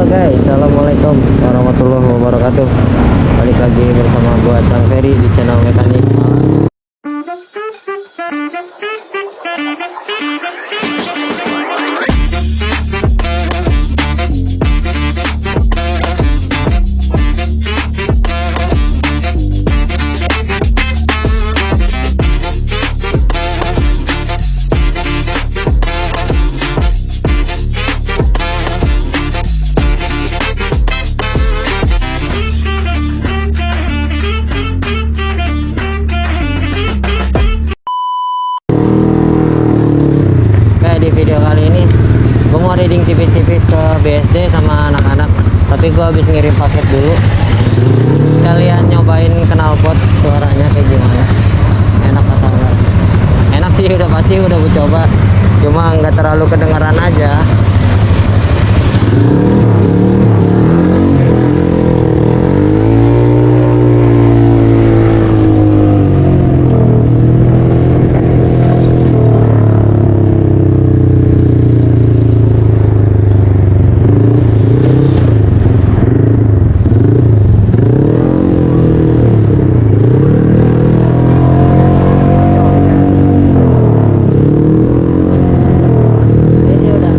Halo guys, assalamualaikum warahmatullahi wabarakatuh. Balik lagi bersama gua Cang Ferry di channel Mekanik. Di video kali ini gue mau reading tipis-tipis ke BSD sama anak-anak, tapi gue habis ngirim paket dulu. Kalian nyobain knalpot suaranya kayak gimana, enak atau enggak? Enak sih, udah pasti udah gue coba, cuma nggak terlalu kedengeran aja. Ini udah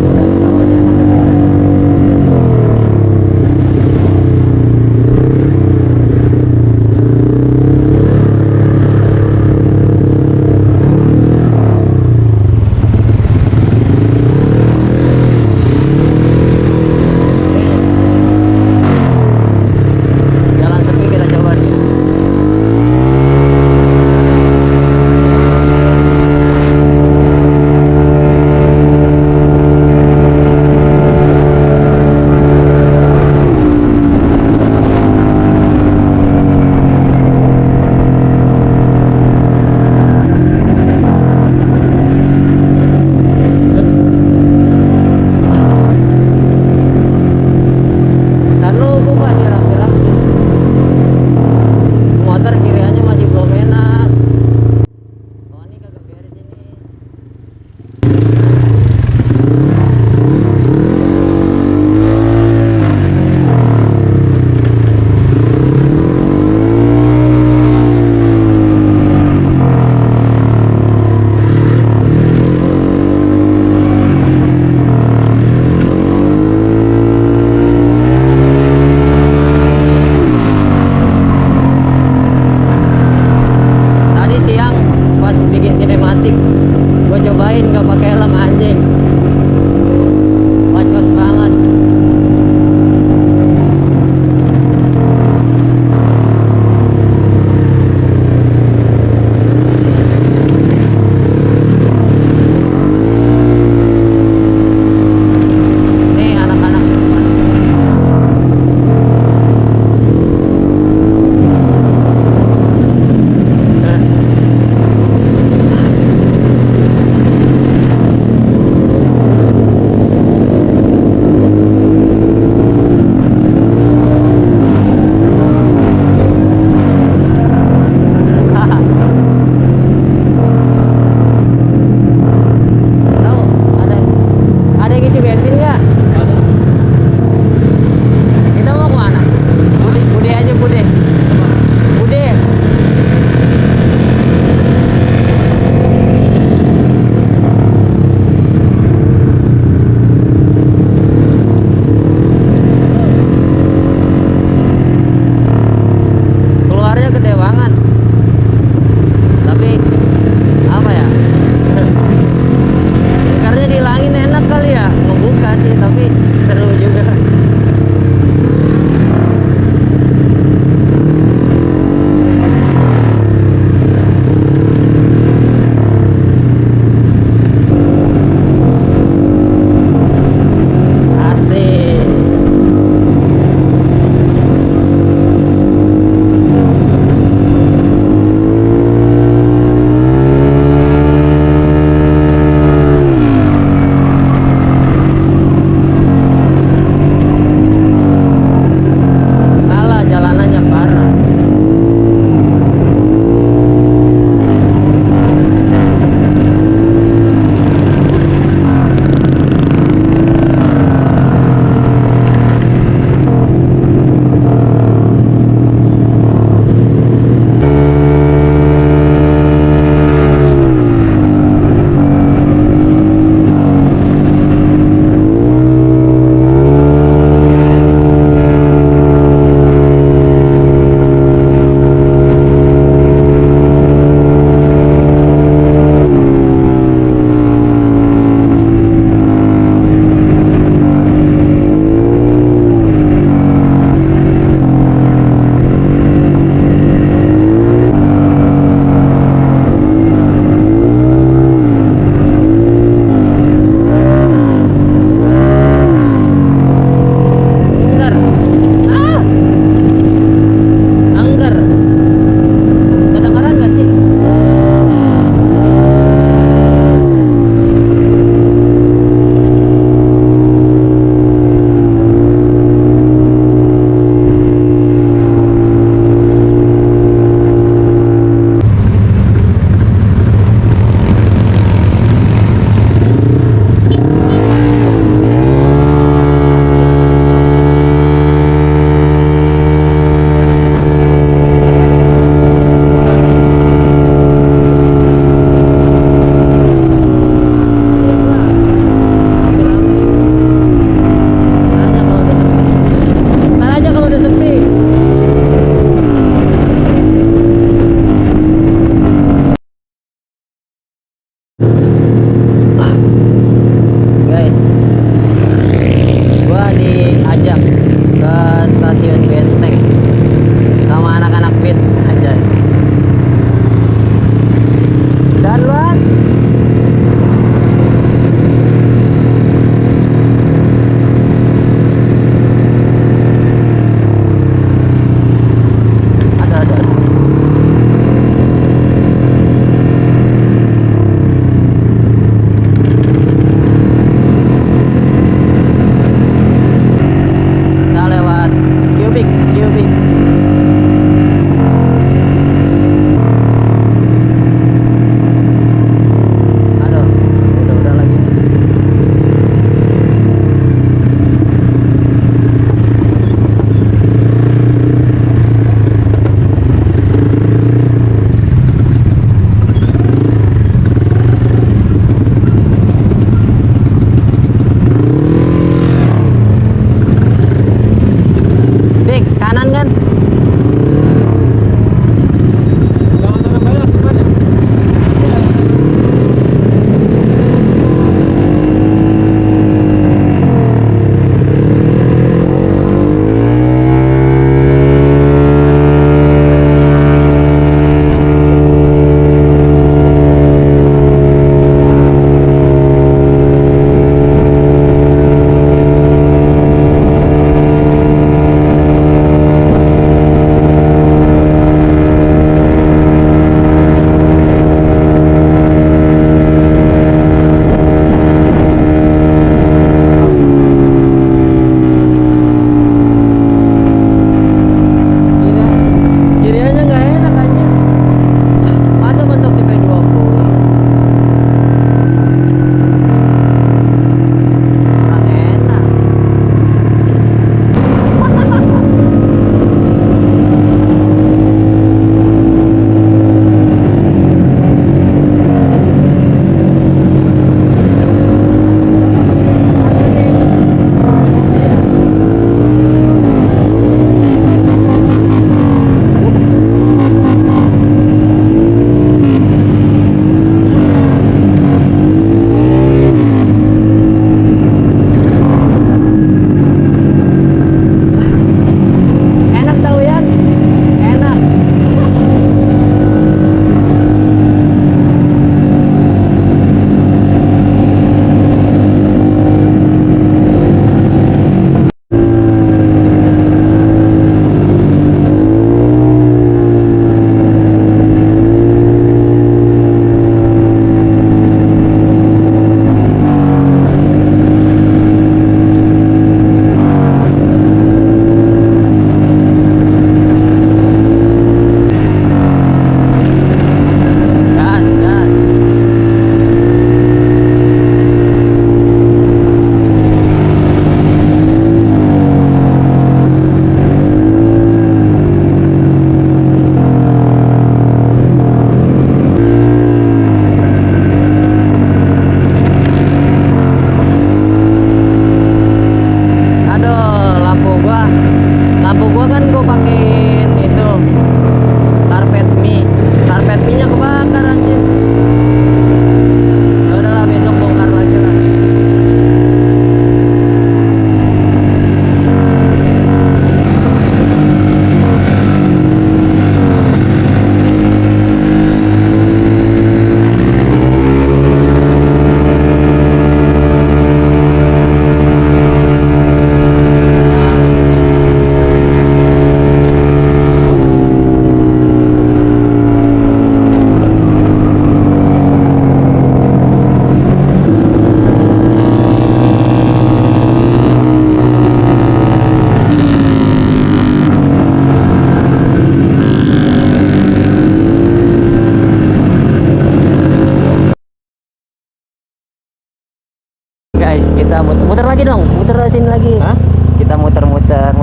muter lagi dong, muter sini lagi. Hah? Kita muter-muter.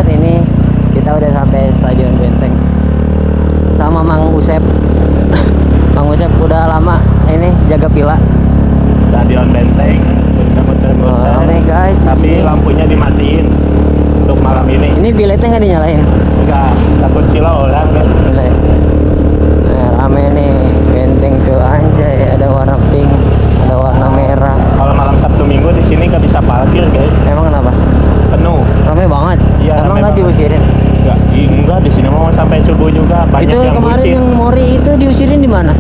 Ini kita udah sampai Stadion Benteng sama Mang Usep. Mang Usep udah lama ini jaga pila. Stadion Benteng muter-muter. Rame guys, Tapi sini. lampunya dimatiin untuk malam ini. Ini biletnya nggak dinyalain? Enggak, takut silau orang kan. Rame nih Benteng tuh, anjay, ada warna pink, ada warna merah. Kalau malam Sabtu Minggu di sini nggak bisa parkir guys, Emang kenapa? penuh. Rame banget. Iya, Emang rame nggak banget. diusirin? Enggak di sini mau sampai subuh juga, banyak Itu yang kemarin bucin. yang Mori itu diusirin di mana?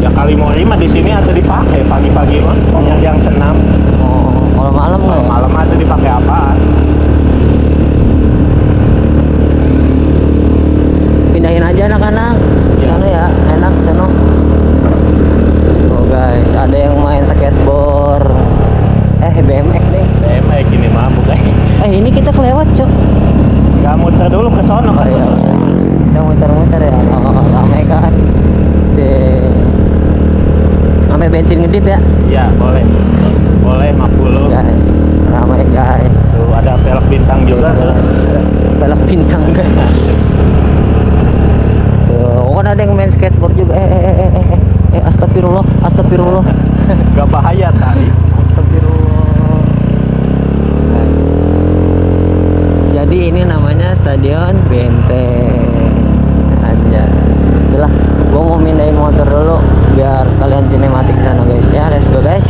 Ya kali mau mah di sini atau dipakai pagi-pagi mah banyak yang senam. Oh, kalau malam nggak Kalau ya? malam atau dipakai apaan? Pindahin aja anak-anak. Iya. Sana ya, enak sana. Oh guys, ada yang main skateboard. BMX deh. Kayak gini mah bukan. Ini kita kelewat, Cok. Nggak muter dulu ke sono kan? Iya. Kita muter-muter ya. Ramai kan. Sampai bensin ngedip ya. Iya boleh. Boleh 50. Guys, ramai guys. Tuh ada velg bintang juga tuh. Balap bintang guys. Tuh, kan ada yang main skateboard juga. Astagfirullah, astagfirullah. Nggak bahaya tadi. Astagfirullah. Jadi ini namanya Stadion Benteng. Aja. Udah, gua mau mindahin motor dulu biar sekalian sinematik di sana guys ya. Let's go guys.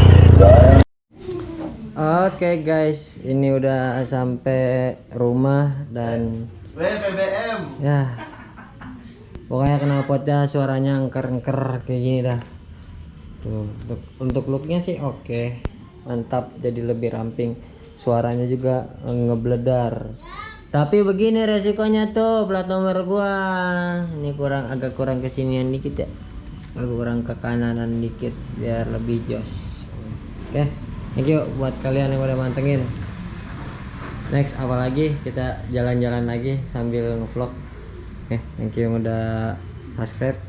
Oke guys, ini udah sampai rumah dan BBM. ya pokoknya knalpotnya suaranya angker-angker kayak gini dah. Tuh, untuk looknya sih oke, mantap, jadi lebih ramping, suaranya juga ngebledar. Tapi begini resikonya tuh, plat nomor gua ini agak kurang kesinian dikit ya, agak kurang ke kananan dikit biar lebih jos. Oke, thank you buat kalian yang udah mantengin. Next apalagi kita jalan-jalan lagi sambil ngevlog. Oke, thank you yang udah subscribe.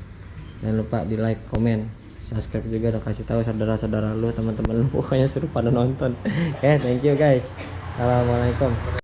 Jangan lupa di like, komen, subscribe juga, udah kasih tahu saudara-saudara lu, teman-teman lu, pokoknya suruh pada nonton. Oke, thank you guys. Assalamualaikum.